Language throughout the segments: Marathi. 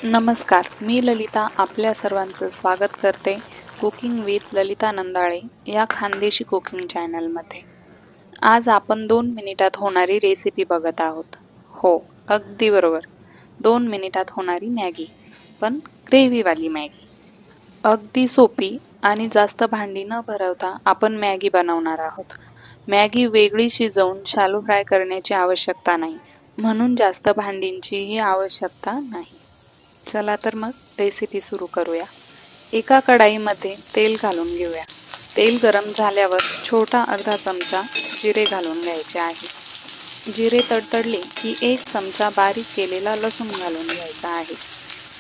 नमस्कार, मी ललिता आपल्या सर्वांचं स्वागत करते कुकिंग विथ ललिता नंदाळे या खानदेशी कुकिंग चॅनलमध्ये. आज आपण 2 मिनिटात होणारी रेसिपी बघत आहोत. हो, अगदी बरोबर, 2 मिनिटात होणारी मॅगी, पण ग्रेव्हीवाली मॅगी. अगदी सोपी आणि जास्त भांडी न भरवता आपण मॅगी बनवणार आहोत. मॅगी वेगळी शिजवून शॅलो फ्राय करण्याची आवश्यकता नाही, म्हणून जास्त भांडींचीही आवश्यकता नाही. चला तर मग रेसिपी सुरू करूया. एका कढाईमध्ये तेल घालून घेऊया. तेल गरम झाल्यावर छोटा अर्धा चमचा जिरे घालून घ्यायचे आहे. जिरे तडतडले की 1 चमचा बारीक केलेला लसूण घालून घ्यायचा आहे.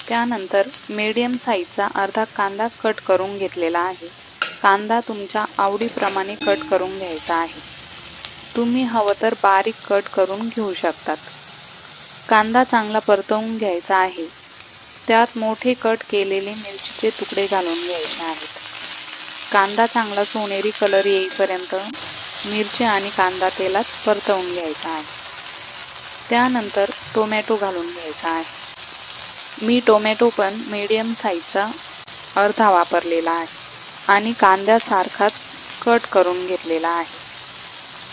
त्यानंतर मीडियम साईजचा अर्धा कांदा कट करून घेतलेला आहे. कांदा तुमच्या आवडीप्रमाणे कट करून घ्यायचा आहे. तुम्ही हवं तर बारीक कट करून घेऊ शकतात. कांदा चांगला परतवून घ्यायचा आहे. त्यात मोठे कट केलेले मिरचीचे तुकडे घालून घ्यायचे आहेत. कांदा चांगला सोनेरी कलर येईपर्यंत मिरची आणि कांदा तेलात परतवून घ्यायचा आहे. त्यानंतर टोमॅटो घालून घ्यायचा आहे. मी टोमॅटो पण मीडियम साईजचा अर्धा वापरलेला आहे आणि कांद्यासारखाच कट करून घेतलेला आहे.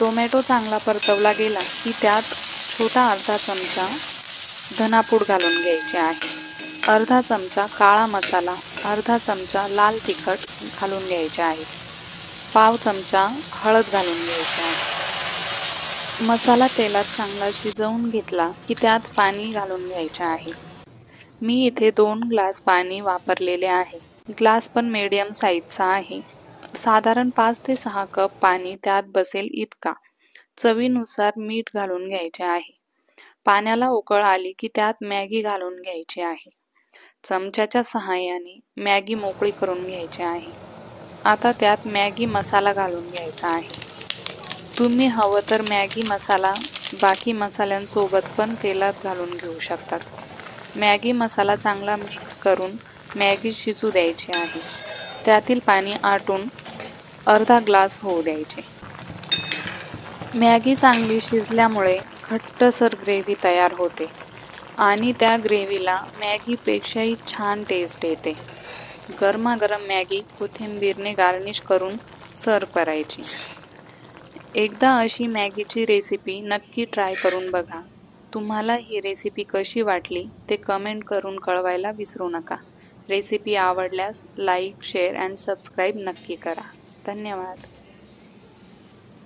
टोमॅटो चांगला परतवला गेला की त्यात छोटा अर्धा चमचा धनापूड घालून घ्यायचे आहे. अर्धा चमचा काळा मसाला, अर्धा चमचा लाल तिखट घालून घ्यायचे आहे. पाव चमचा हळद घालून घ्यायची आहे. मसाला तेलात चांगला शिजवून घेतला की त्यात पाणी घालून घ्यायचे आहे. मी इथे 2 ग्लास पाणी वापरलेले आहे. ग्लास पण मीडियम साईजचा आहे. साधारण 5 ते 6 कप पाणी त्यात बसेल इतका. चवीनुसार मीठ घालून घ्यायचे आहे. पाण्याला उकळ आली की त्यात मॅगी घालून घ्यायची आहे. चमच्याच्या सहाय्याने मॅगी मोकळी करून घ्यायची आहे. आता त्यात मॅगी मसाला घालून घ्यायचा आहे. तुम्ही हवं तर मॅगी मसाला बाकी मसाल्यांसोबत पण तेलात घालून घेऊ शकतात. मॅगी मसाला चांगला मिक्स करून मॅगी शिजू द्यायची आहे. त्यातील पाणी आटून अर्धा ग्लास होऊ द्यायचे. मॅगी चांगली शिजल्यामुळे घट्टसर ग्रेव्ही तयार होते आणि त्या ग्रेव्हीला मॅगीपेक्षाही छान टेस्ट येते. गरमागरम मॅगी कोथिंबीरने गार्निश करून सर्व करायची. एकदा अशी मॅगीची रेसिपी नक्की ट्राय करून बघा. तुम्हाला ही रेसिपी कशी वाटली ते कमेंट करून कळवायला विसरू नका. रेसिपी आवडल्यास लाईक, शेअर अँड सबस्क्राईब नक्की करा. धन्यवाद.